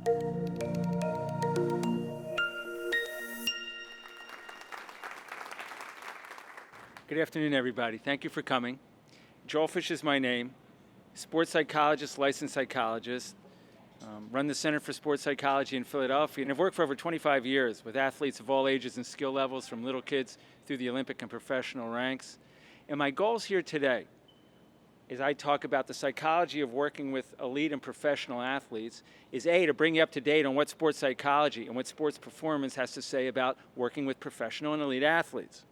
Good afternoon, everybody. Thank you for coming. Joel Fish is my name. Sports psychologist, licensed psychologist. Run the Center for Sports Psychology in Philadelphia, and I've worked for over 25 years with athletes of all ages and skill levels, from little kids through the Olympic and professional ranks. And my goals here today, as I talk about the psychology of working with elite and professional athletes, is A, to bring you up to date on what sports psychology and what sports performance has to say about working with professional and elite athletes.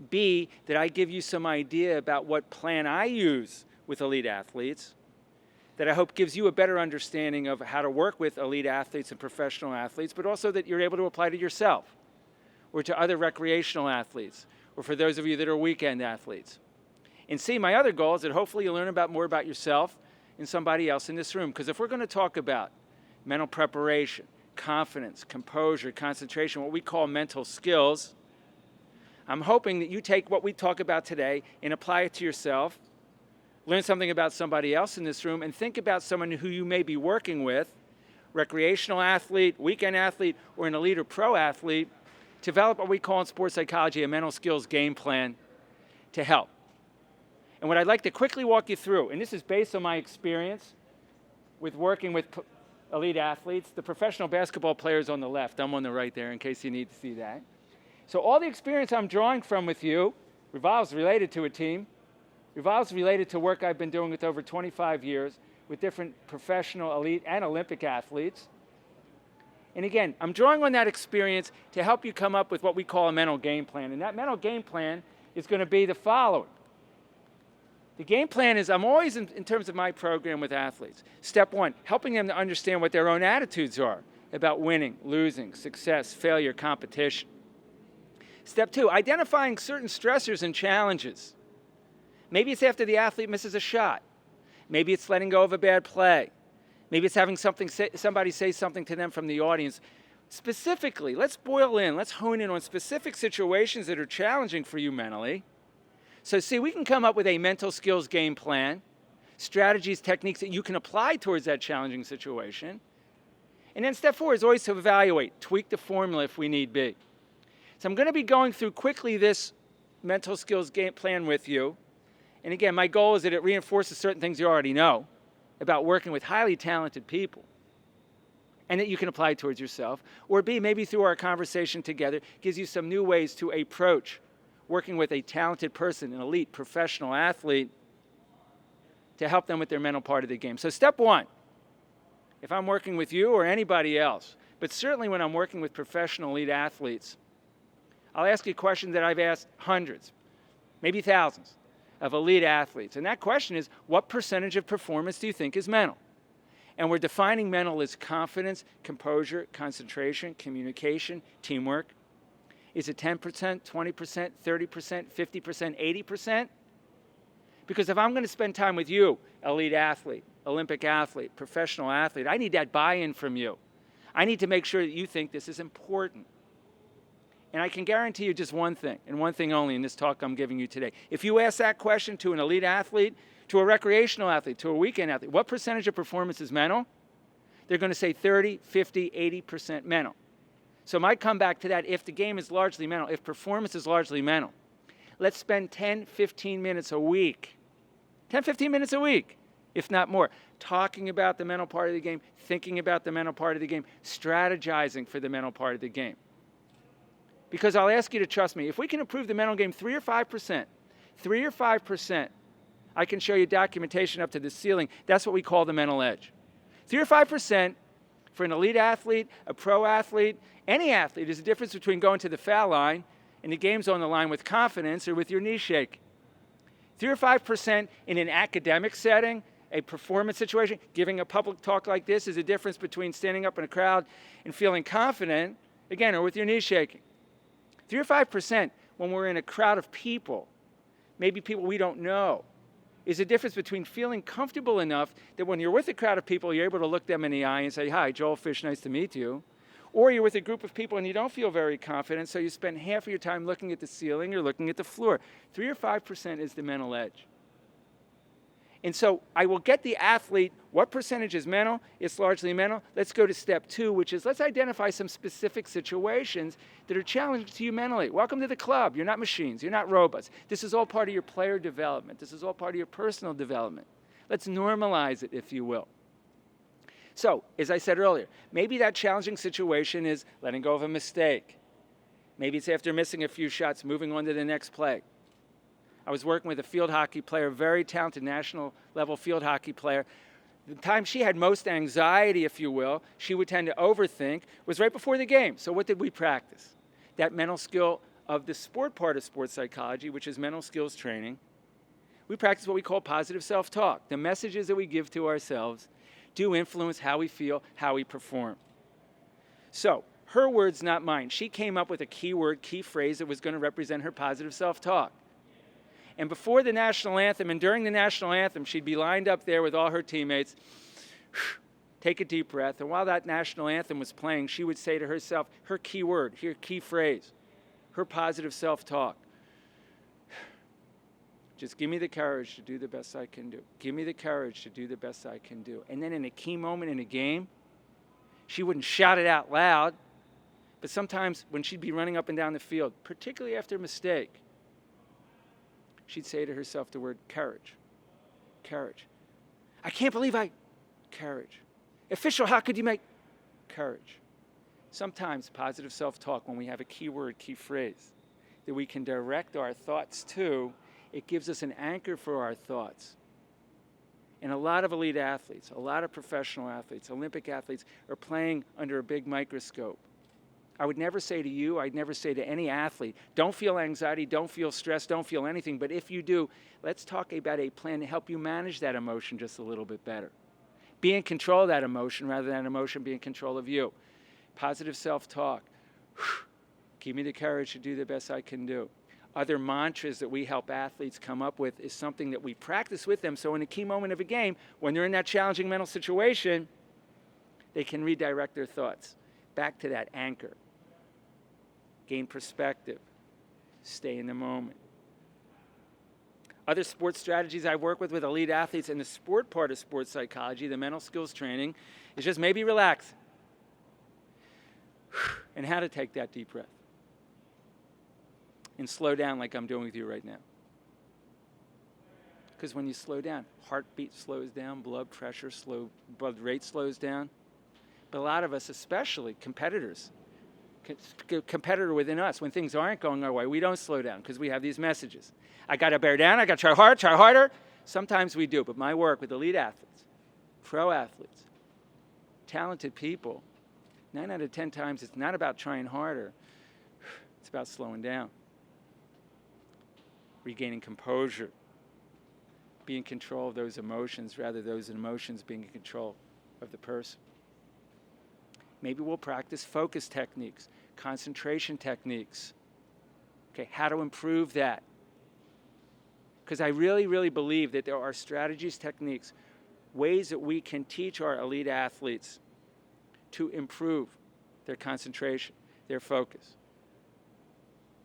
B, that I give you some idea about what plan I use with elite athletes, that I hope gives you a better understanding of how to work with elite athletes and professional athletes, but also that you're able to apply to yourself or to other recreational athletes, or for those of you that are weekend athletes. And C, my other goal is that hopefully you learn more about yourself and somebody else in this room. Because if we're going to talk about mental preparation, confidence, composure, concentration, what we call mental skills, I'm hoping that you take what we talk about today and apply it to yourself, learn something about somebody else in this room, and think about someone who you may be working with, recreational athlete, weekend athlete, or an elite or pro athlete, develop what we call in sports psychology a mental skills game plan to help. And what I'd like to quickly walk you through, and this is based on my experience with working with elite athletes, the professional basketball players on the left, I'm on the right there in case you need to see that. So all the experience I'm drawing from with you revolves related to a team, revolves related to work I've been doing with over 25 years with different professional, elite, and Olympic athletes. And again, I'm drawing on that experience to help you come up with what we call a mental game plan. And that mental game plan is going to be the following. The game plan is, I'm always, in terms of my program with athletes, step one, helping them to understand what their own attitudes are about winning, losing, success, failure, competition. Step two, identifying certain stressors and challenges. Maybe it's after the athlete misses a shot. Maybe it's letting go of a bad play. Maybe it's having somebody say something to them from the audience. Specifically, let's hone in on specific situations that are challenging for you mentally. So see, we can come up with a mental skills game plan, strategies, techniques that you can apply towards that challenging situation. And then step four is always to evaluate, tweak the formula if we need be. So I'm going to be going through quickly this mental skills game plan with you. And again, my goal is that it reinforces certain things you already know about working with highly talented people and that you can apply towards yourself. Or B, maybe through our conversation together, gives you some new ways to approach working with a talented person, an elite professional athlete, to help them with their mental part of the game. So step one, if I'm working with you or anybody else, but certainly when I'm working with professional elite athletes, I'll ask you a question that I've asked hundreds, maybe thousands, of elite athletes. And that question is, what percentage of performance do you think is mental? And we're defining mental as confidence, composure, concentration, communication, teamwork. Is it 10%, 20%, 30%, 50%, 80%? Because if I'm going to spend time with you, elite athlete, Olympic athlete, professional athlete, I need that buy-in from you. I need to make sure that you think this is important. And I can guarantee you just one thing, and one thing only in this talk I'm giving you today. If you ask that question to an elite athlete, to a recreational athlete, to a weekend athlete, what percentage of performance is mental? They're going to say 30, 50, 80% mental. So I might come back to that if the game is largely mental, if performance is largely mental. Let's spend 10, 15 minutes a week, 10, 15 minutes a week, if not more, talking about the mental part of the game, thinking about the mental part of the game, strategizing for the mental part of the game. Because I'll ask you to trust me, if we can improve the mental game 3 or 5%, I can show you documentation up to the ceiling. That's what we call the mental edge. 3 or 5% for an elite athlete, a pro athlete, any athlete, is the difference between going to the foul line and the game's on the line with confidence or with your knee shaking. 3 or 5% in an academic setting, a performance situation, giving a public talk like this is the difference between standing up in a crowd and feeling confident, again, or with your knee shaking. 3 or 5% when we're in a crowd of people, maybe people we don't know, is the difference between feeling comfortable enough that when you're with a crowd of people, you're able to look them in the eye and say, "Hi, Joel Fish, nice to meet you." Or you're with a group of people and you don't feel very confident, so you spend half of your time looking at the ceiling or looking at the floor. 3 or 5% is the mental edge. And so I will get the athlete, what percentage is mental? It's largely mental. Let's go to step 2, which is let's identify some specific situations that are challenging to you mentally. Welcome to the club. You're not machines. You're not robots. This is all part of your player development. This is all part of your personal development. Let's normalize it, if you will. So, as I said earlier, maybe that challenging situation is letting go of a mistake. Maybe it's after missing a few shots, moving on to the next play. I was working with a field hockey player, a very talented national level field hockey player. The time she had most anxiety, if you will, she would tend to overthink, was right before the game. So what did we practice? That mental skill of the sport part of sports psychology, which is mental skills training. We practice what we call positive self-talk. The messages that we give to ourselves do influence how we feel, how we perform. So, her words, not mine. She came up with a key word, key phrase that was going to represent her positive self-talk. And before the national anthem and during the national anthem, she'd be lined up there with all her teammates, take a deep breath. And while that national anthem was playing, she would say to herself her key word, her key phrase, her positive self-talk. Just give me the courage to do the best I can do. Give me the courage to do the best I can do. And then in a key moment in a game, she wouldn't shout it out loud, but sometimes when she'd be running up and down the field, particularly after a mistake, she'd say to herself the word courage. Courage. I can't believe courage. Official, how could you make courage? Sometimes positive self-talk, when we have a key word, key phrase, that we can direct our thoughts to, it gives us an anchor for our thoughts. And a lot of elite athletes, a lot of professional athletes, Olympic athletes are playing under a big microscope. I would never say to you, I'd never say to any athlete, don't feel anxiety, don't feel stress, don't feel anything. But if you do, let's talk about a plan to help you manage that emotion just a little bit better. Be in control of that emotion rather than emotion be in control of you. Positive self-talk. Give me the courage to do the best I can do. Other mantras that we help athletes come up with is something that we practice with them. So in a key moment of a game, when they're in that challenging mental situation, they can redirect their thoughts back to that anchor. Gain perspective. Stay in the moment. Other sports strategies I work with elite athletes in the sport part of sports psychology, the mental skills training, is just maybe relax. And how to take that deep breath. And slow down like I'm doing with you right now. Because when you slow down, heartbeat slows down, blood pressure, blood rate slows down. But a lot of us, especially competitors, competitor within us, when things aren't going our way, we don't slow down because we have these messages. I got to bear down, I got to try hard, try harder. Sometimes we do, but my work with elite athletes, pro athletes, talented people, 9 out of 10 times it's not about trying harder, it's about slowing down. Regaining composure, be in control of those emotions rather than those emotions being in control of the person. Maybe we'll practice focus techniques, concentration techniques. Okay, how to improve that. Because I really, really believe that there are strategies, techniques, ways that we can teach our elite athletes to improve their concentration, their focus.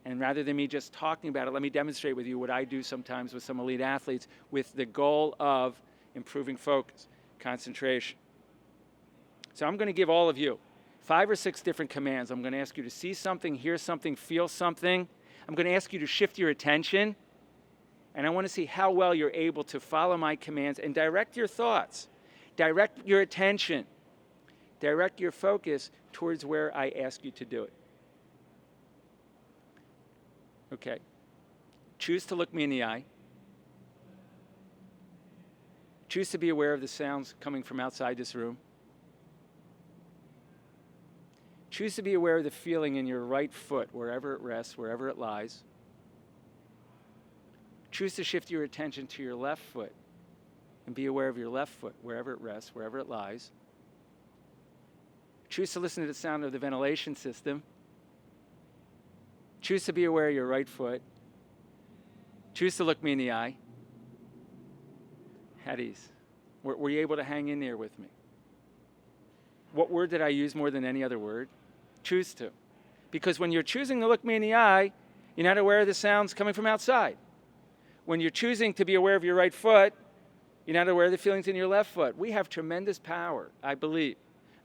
And rather than me just talking about it, let me demonstrate with you what I do sometimes with some elite athletes with the goal of improving focus, concentration. So I'm going to give all of you 5 or 6 different commands. I'm going to ask you to see something, hear something, feel something. I'm going to ask you to shift your attention. And I want to see how well you're able to follow my commands and direct your thoughts, direct your attention, direct your focus towards where I ask you to do it. Okay. Choose to look me in the eye. Choose to be aware of the sounds coming from outside this room. Choose to be aware of the feeling in your right foot, wherever it rests, wherever it lies. Choose to shift your attention to your left foot and be aware of your left foot, wherever it rests, wherever it lies. Choose to listen to the sound of the ventilation system. Choose to be aware of your right foot. Choose to look me in the eye. Haddies, were you able to hang in there with me? What word did I use more than any other word? Choose to. Because when you're choosing to look me in the eye, you're not aware of the sounds coming from outside. When you're choosing to be aware of your right foot, You're not aware of the feelings in your left foot. We have tremendous power, I believe,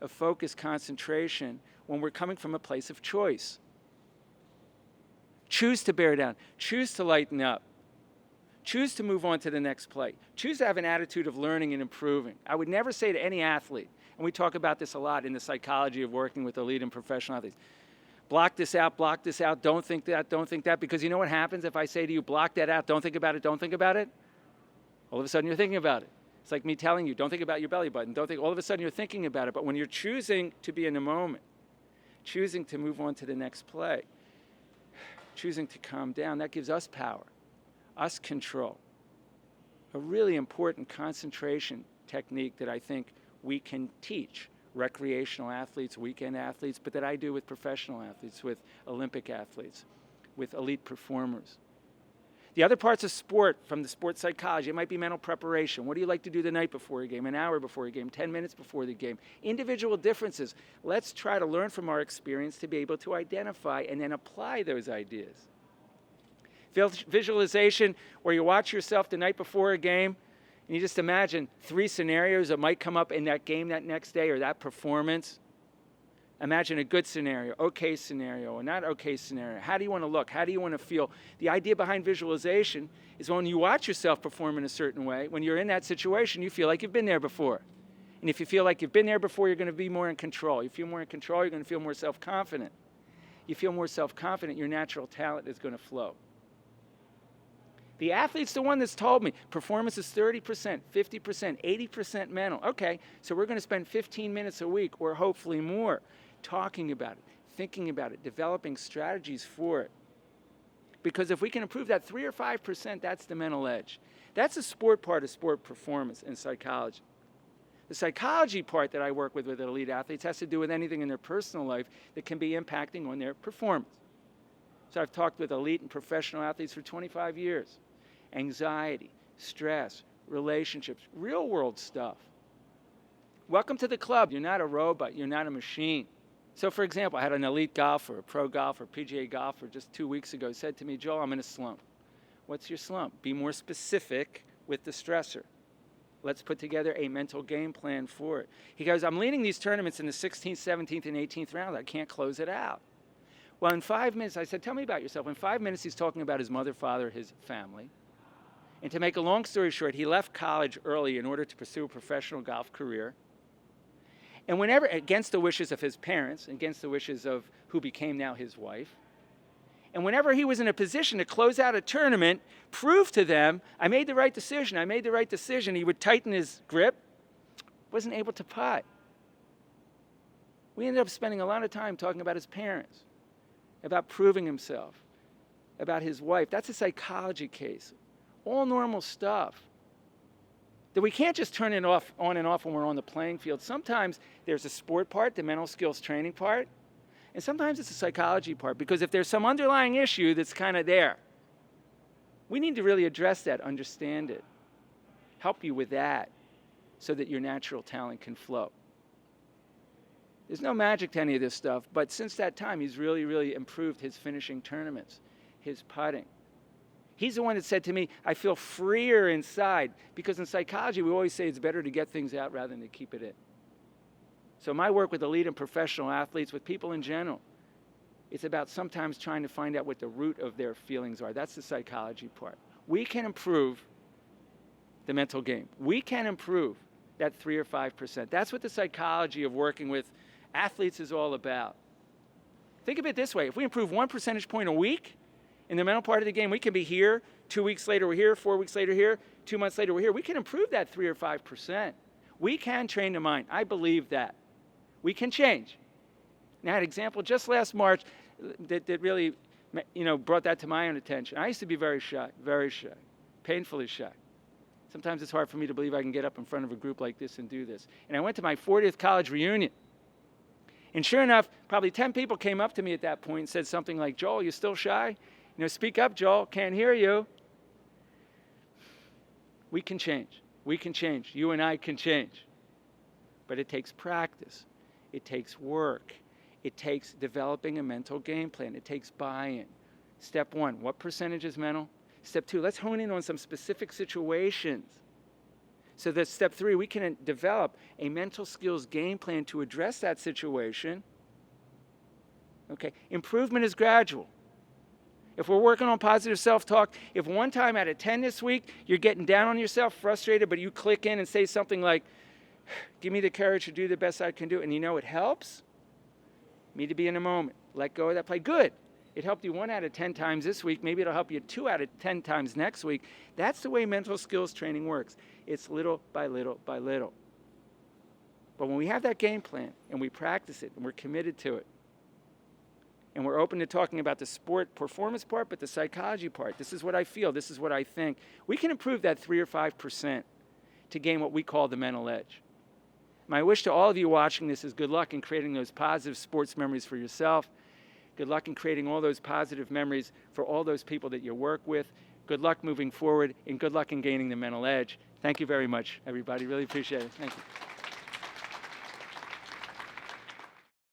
of focus, concentration when we're coming from a place of choice. Choose to bear down. Choose to lighten up. Choose to move on to the next play. Choose to have an attitude of learning and improving. I would never say to any athlete, and we talk about this a lot in the psychology of working with elite and professional athletes, block this out, don't think that, because you know what happens if I say to you, block that out, don't think about it, don't think about it? All of a sudden you're thinking about it. It's like me telling you, don't think about your belly button, all of a sudden you're thinking about it. But when you're choosing to be in the moment, choosing to move on to the next play, choosing to calm down, that gives us power, us control. A really important concentration technique that I think we can teach recreational athletes, weekend athletes, but that I do with professional athletes, with Olympic athletes, with elite performers. The other parts of sport, from the sports psychology, it might be mental preparation. What do you like to do the night before a game, an hour before a game, 10 minutes before the game? Individual differences. Let's try to learn from our experience to be able to identify and then apply those ideas. Visualization, where you watch yourself the night before a game, and you just imagine 3 scenarios that might come up in that game that next day or that performance. Imagine a good scenario, okay scenario, or not okay scenario. How do you want to look? How do you want to feel? The idea behind visualization is when you watch yourself perform in a certain way, when you're in that situation, you feel like you've been there before. And if you feel like you've been there before, you're going to be more in control. You feel more in control, you're going to feel more self-confident. You feel more self-confident, your natural talent is going to flow. The athlete's the one that's told me performance is 30%, 50%, 80% mental. Okay, so we're going to spend 15 minutes a week, or hopefully more, talking about it, thinking about it, developing strategies for it. Because if we can improve that 3 or 5%, that's the mental edge. That's the sport part of sport performance and psychology. The psychology part that I work with elite athletes has to do with anything in their personal life that can be impacting on their performance. So I've talked with elite and professional athletes for 25 years. Anxiety, stress, relationships, real world stuff. Welcome to the club. You're not a robot. You're not a machine. So for example, I had an elite golfer, a pro golfer, PGA golfer just 2 weeks ago said to me, Joel, I'm in a slump. What's your slump? Be more specific with the stressor. Let's put together a mental game plan for it. He goes, I'm leading these tournaments in the 16th, 17th, and 18th round. I can't close it out. Well, in 5 minutes, I said, tell me about yourself. In 5 minutes, he's talking about his mother, father, his family. And to make a long story short, he left college early in order to pursue a professional golf career. And whenever, against the wishes of his parents, against the wishes of who became now his wife, and whenever he was in a position to close out a tournament, prove to them, I made the right decision, he would tighten his grip, wasn't able to putt. We ended up spending a lot of time talking about his parents, about proving himself, about his wife. That's a psychology case. All normal stuff that we can't just turn it off, on and off when we're on the playing field. Sometimes there's a sport part, the mental skills training part, and sometimes it's a psychology part, because if there's some underlying issue that's kind of there, we need to really address that, understand it, help you with that so that your natural talent can flow. There's no magic to any of this stuff, but since that time, he's really, really improved his finishing tournaments, his putting. He's the one that said to me, I feel freer inside, because in psychology, we always say it's better to get things out rather than to keep it in. So my work with elite and professional athletes, with people in general, it's about sometimes trying to find out what the root of their feelings are. That's the psychology part. We can improve the mental game. We can improve that 3 or 5%. That's what the psychology of working with athletes is all about. Think of it this way. If we improve 1 percentage point a week, in the mental part of the game, we can be here, 2 weeks later we're here, 4 weeks later here, 2 months later we're here. We can improve that 3 or 5%. We can train the mind. I believe that. We can change. Now, I had an example just last March that really, brought that to my own attention. I used to be very shy, painfully shy. Sometimes it's hard for me to believe I can get up in front of a group like this and do this. And I went to my 40th college reunion. And sure enough, probably 10 people came up to me at that point and said something like, Joel, you still shy? Speak up, Joel. Can't hear you. We can change. We can change. You and I can change. But it takes practice. It takes work. It takes developing a mental game plan. It takes buy-in. Step 1, what percentage is mental? Step 2, let's hone in on some specific situations. So that's step 3, we can develop a mental skills game plan to address that situation. Okay, improvement is gradual. If we're working on positive self-talk, if 1 time out of 10 this week, you're getting down on yourself, frustrated, but you click in and say something like, give me the courage to do the best I can do, and you know it helps me to be in a moment, let go of that play. Good. It helped you 1 out of 10 times this week. Maybe it'll help you 2 out of 10 times next week. That's the way mental skills training works. It's little by little by little. But when we have that game plan and we practice it and we're committed to it, and we're open to talking about the sport performance part, but the psychology part, this is what I feel, this is what I think, we can improve that 3 or 5% to gain what we call the mental edge. My wish to all of you watching this is good luck in creating those positive sports memories for yourself. Good luck in creating all those positive memories for all those people that you work with. Good luck moving forward, and good luck in gaining the mental edge. Thank you very much, everybody. Really appreciate it. Thank you.